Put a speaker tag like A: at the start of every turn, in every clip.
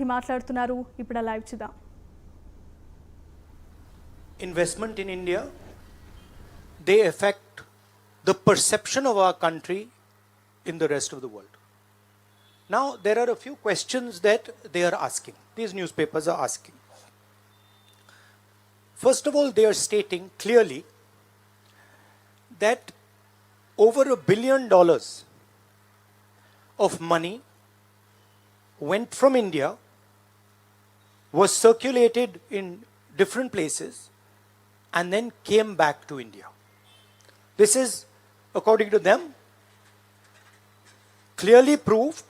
A: గాంధీ మాట్లాడుతున్నారు. ఇప్పుడు లైవ్ చూద్దాం.
B: Investment in India, they affect the perception of our country in the rest of the world. Now, there are a few questions that they are asking. These newspapers are asking. First of all, they are stating clearly that over $1 billion of money went from India, was circulated in different places, and then came back to India. This is, according to them, clearly proved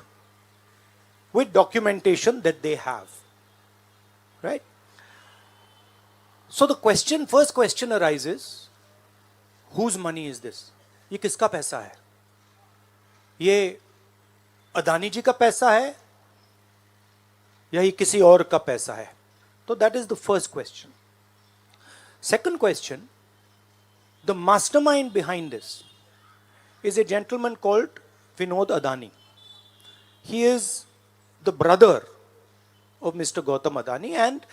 B: with documentation that they have. Right? So the first question arises, whose money is this? ये किसका पैसा है? ये अदानी जी का पैसा है या ये किसी और का पैसा है? तो that is the first question. Second question, the mastermind behind this is a gentleman called Vinod Adani. He is the brother of Mr. Gautam Adani, and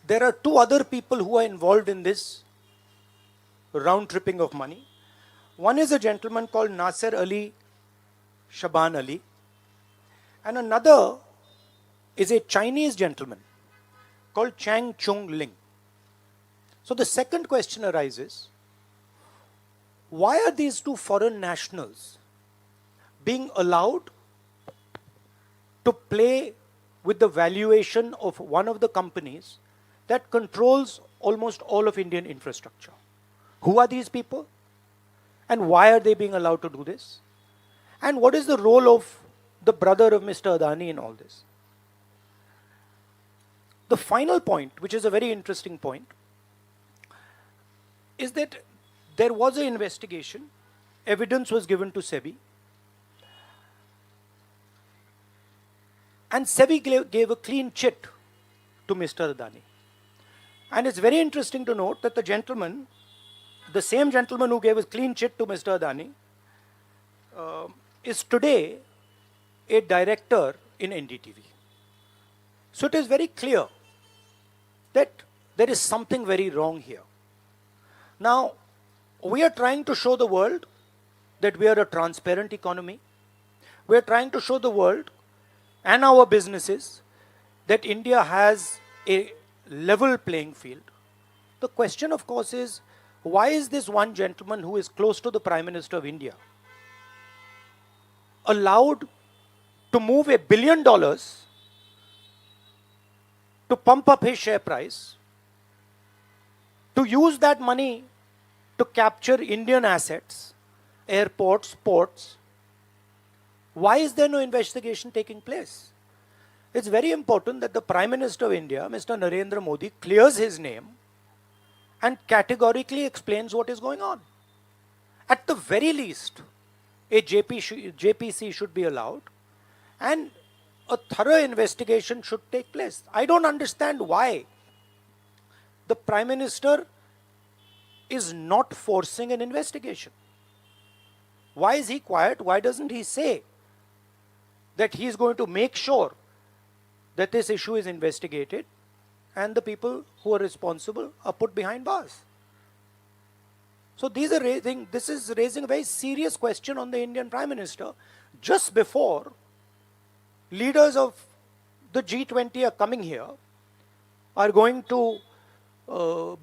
B: there are two other people who are involved in this round tripping of money. One is a gentleman called Nasser Ali Shaban Ali, and another is a Chinese gentleman called Chang Chung Ling. So the second question arises, why are these two foreign nationals being allowed to play with the valuation of one of the companies that controls almost all of Indian infrastructure? Who are these people? And why are they being allowed to do this? And what is the role of the brother of Mr. Adani in all this? The final point, which is a very interesting point, is that there was an investigation, evidence was given to SEBI, and SEBI gave a clean chit to Mr. Adani. And it's very interesting to note that the same gentleman who gave a clean chit to Mr. Adani, is today a director in NDTV. So it is very clear that there is something very wrong here. Now, we are trying to show the world that we are a transparent economy. We are trying to show the world and our businesses that India has a level playing field. The question, of course, is why is this one gentleman who is close to the Prime Minister of India allowed to move $1 billion to pump up his share price, to use that money to capture Indian assets, airports, ports? Why is there no investigation taking place? It's very important that the Prime Minister of India, Mr. Narendra Modi, clears his name and categorically explains what is going on. At the very least, a JPC should be allowed, and a thorough investigation should take place. I don't understand why the Prime Minister is not forcing an investigation. Why is he quiet? Why doesn't he say that he is going to make sure that this issue is investigated and the people who are responsible are put behind bars? So this is raising a very serious question on the Indian Prime Minister just before leaders of the G20 are coming here, are going to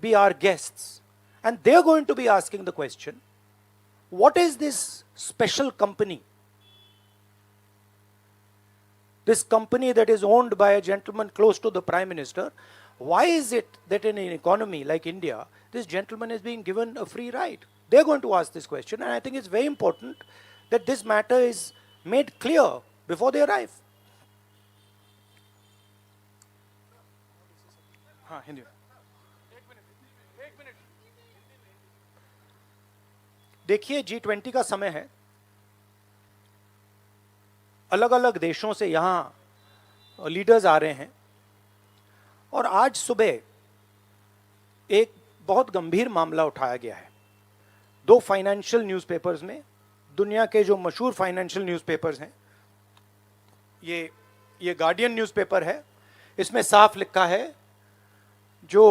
B: be our guests, and they're going to be asking the question, what is this special company? This company that is owned by a gentleman close to the Prime Minister, why is it that in an economy like India, this gentleman is being given a free ride? They're going to ask this question, and I think it's very important that this matter is made clear before they arrive. हाँ, हिंदी में। देखिए, G20 का समय है, अलग अलग देशों से यहाँ लीडर्स आ रहे हैं, और आज सुबह एक बहुत गंभीर मामला उठाया गया है। दो फाइनेंशियल न्यूज़पेपर्स में, दुनिया के जो मशहूर फाइनेंशियल न्यूज़पेपर्स हैं, ये गार्डियन न्यूज़पेपर है इसमें साफ लिखा है जो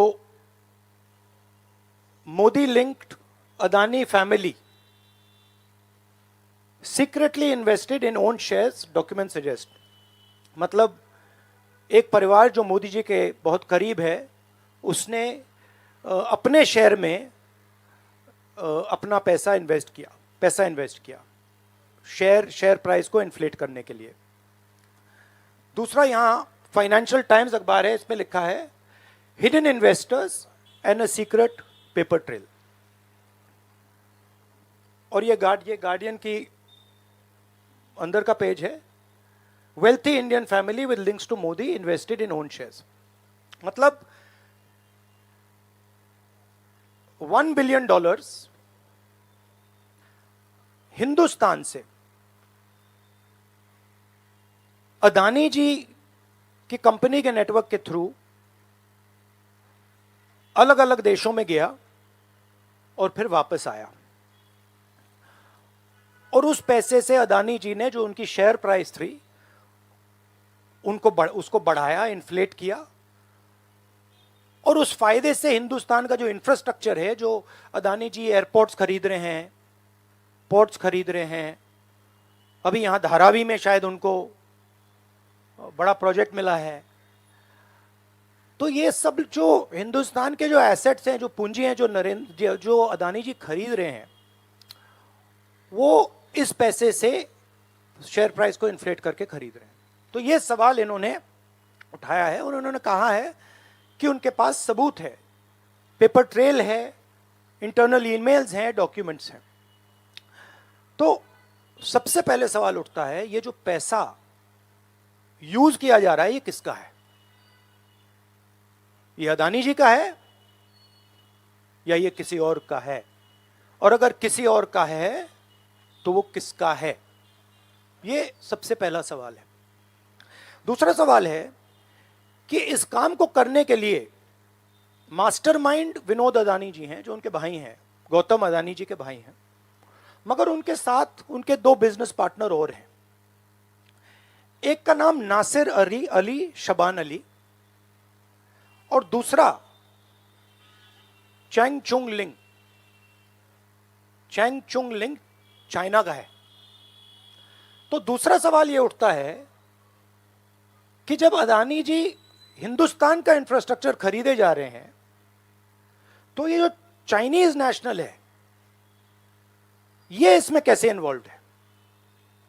B: Modi linked Adani family secretly invested in own shares, document suggest. मतलब एक परिवार जो मोदी जी के बहुत करीब है, उसने अपने शेयर में अपना पैसा इन्वेस्ट किया शेयर प्राइस को इन्फ्लेट करने के लिए। दूसरा, यहां फाइनेंशियल टाइम्स अखबार है, इसमें लिखा है hidden investors and a secret paper trail. और ये गार्डियन की अंदर का पेज है, wealthy Indian family with links to Modi invested in own shares. मतलब $1 बिलियन हिंदुस्तान से अदानी जी की कंपनी के नेटवर्क के थ्रू अलग अलग देशों में गया और फिर वापस आया, और उस पैसे से अदानी जी ने जो उनकी शेयर प्राइस थी उसको बढ़ाया, इन्फ्लेट किया, और उस फायदे से हिंदुस्तान का जो इंफ्रास्ट्रक्चर है, जो अदानी जी एयरपोर्ट्स खरीद रहे हैं, पोर्ट्स खरीद रहे हैं, अभी यहां धारावी में शायद उनको बड़ा प्रोजेक्ट मिला है, तो ये सब जो हिंदुस्तान के जो एसेट्स हैं, जो पूंजी हैं, जो अदानी जी खरीद रहे हैं, वो इस पैसे से शेयर प्राइस को इन्फ्लेट करके खरीद रहे हैं। तो ये सवाल इन्होंने उठाया है, और उन्होंने कहा है कि उनके पास सबूत है, पेपर ट्रेल है, इंटरनल ईमेल्स हैं, डॉक्यूमेंट्स हैं। तो सबसे पहले सवाल उठता है, ये जो पैसा यूज किया जा रहा है, ये किसका है? ये अदानी जी का है या ये किसी और का है? और अगर किसी और का है तो वो किसका है? ये सबसे पहला सवाल है। दूसरा सवाल है कि इस काम को करने के लिए मास्टरमाइंड विनोद अदानी जी हैं, जो उनके भाई हैं, गौतम अदानी जी के भाई हैं, मगर उनके साथ उनके 2 बिजनेस पार्टनर और हैं। एक का नाम नासिर अली शबान अली, और दूसरा चैंग चुंग लिंग चाइना का है। तो दूसरा सवाल यह उठता है कि जब अदानी जी हिंदुस्तान का इंफ्रास्ट्रक्चर खरीदे जा रहे हैं, तो ये जो चाइनीज नेशनल है, ये इसमें कैसे इन्वॉल्व है?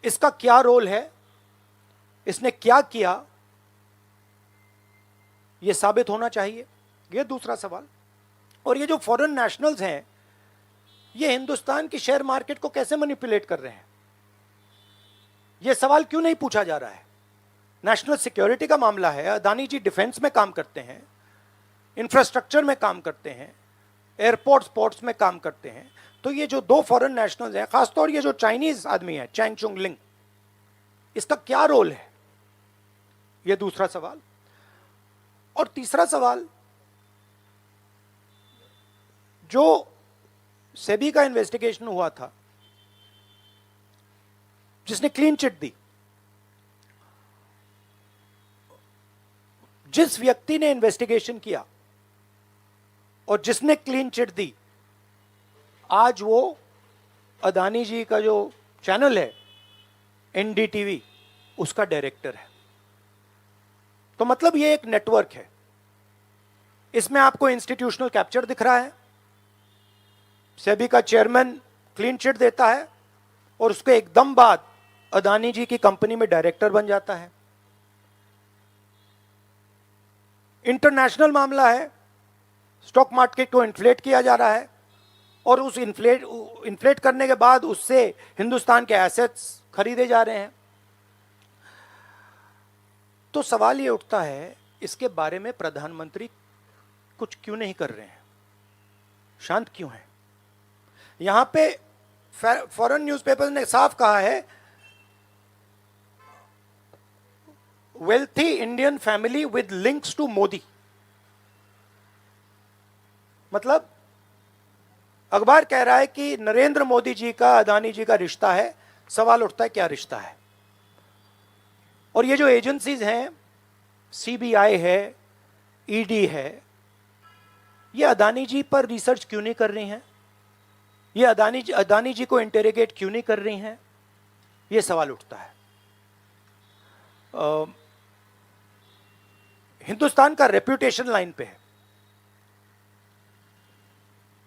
B: इसका क्या रोल है? इसने क्या किया? ये साबित होना चाहिए। ये दूसरा सवाल। और ये जो फॉरेन नेशनल्स हैं, ये हिंदुस्तान की शेयर मार्केट को कैसे मैनिपुलेट कर रहे हैं? ये सवाल क्यों नहीं पूछा जा रहा है? नेशनल सिक्योरिटी का मामला है। अदानी जी डिफेंस में काम करते हैं, इंफ्रास्ट्रक्चर में काम करते हैं, एयरपोर्ट्स पोर्ट्स में काम करते हैं। तो ये जो 2 फॉरेन नेशनल्स हैं, खासतौर ये जो चाइनीज आदमी है चैंग चुंग लिंग, इसका क्या रोल है? ये दूसरा सवाल। और तीसरा सवाल, जो सेबी का इन्वेस्टिगेशन हुआ था, जिसने क्लीन चिट दी, जिस व्यक्ति ने इन्वेस्टिगेशन किया और जिसने क्लीन चिट दी, आज वो अदानी जी का जो चैनल है एनडीटीवी, उसका डायरेक्टर है। तो मतलब ये एक नेटवर्क है। इसमें आपको इंस्टीट्यूशनल कैप्चर दिख रहा है, सेबी का चेयरमैन क्लीन चिट देता है और उसके एकदम बाद अदानी जी की कंपनी में डायरेक्टर बन जाता है। इंटरनेशनल मामला है, स्टॉक मार्केट को इन्फ्लेट किया जा रहा है, और उस इन्फ्लेट करने के बाद उससे हिंदुस्तान के एसेट्स खरीदे जा रहे हैं। तो सवाल ये उठता है, इसके बारे में प्रधानमंत्री कुछ क्यों नहीं कर रहे हैं? शांत क्यों है? यहां पे फॉरेन न्यूज़पेपर ने साफ कहा है, wealthy Indian family with links to Modi. मतलब अखबार कह रहा है कि नरेंद्र मोदी जी का अदानी जी का रिश्ता है। सवाल उठता है, क्या रिश्ता है? और ये जो एजेंसीज हैं, सीबीआई है, ईडी है, ये अदानी जी पर रिसर्च क्यों नहीं कर रही हैं? ये अदानी जी को इंटेरोगेट क्यों नहीं कर रही हैं? ये सवाल उठता है। हिंदुस्तान का रेप्यूटेशन लाइन पे है।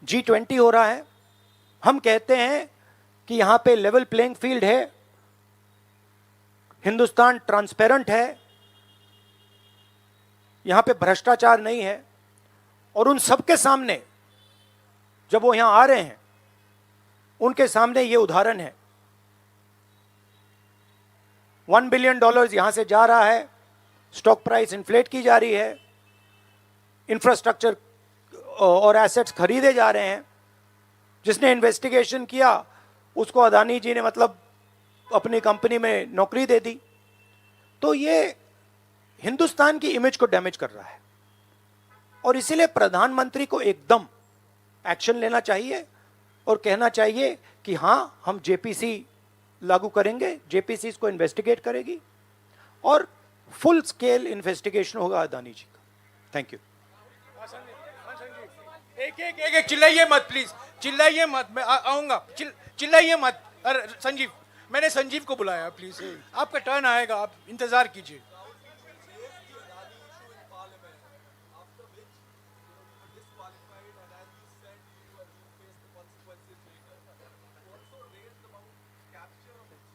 B: G20 हो रहा है, हम कहते हैं कि यहां पे लेवल प्लेइंग फील्ड है, हिंदुस्तान ट्रांसपेरेंट है, यहां पे भ्रष्टाचार नहीं है, और उन सबके सामने जब वो यहां आ रहे हैं, उनके सामने ये उदाहरण है। $1 बिलियन यहां से जा रहा है, स्टॉक प्राइस इन्फ्लेट की जा रही है, इंफ्रास्ट्रक्चर और एसेट्स खरीदे जा रहे हैं। जिसने इन्वेस्टिगेशन किया उसको अदानी जी ने मतलब अपनी कंपनी में नौकरी दे दी। तो ये हिंदुस्तान की इमेज को डैमेज कर रहा है, और इसीलिए प्रधानमंत्री को एकदम एक्शन लेना चाहिए और कहना चाहिए कि हां, हम जेपीसी लागू करेंगे, जेपीसी इसको इन्वेस्टिगेट करेगी और फुल स्केल इन्वेस्टिगेशन होगा अदानी जी का। Thank you.
C: एक चिल्लाइए मत प्लीज, चिल्लाइए मत, मैं आऊंगा। चिल्लाइए मत। अरे संजीव, मैंने संजीव को बुलाया, प्लीज आपका टर्न आएगा, आप इंतजार कीजिए।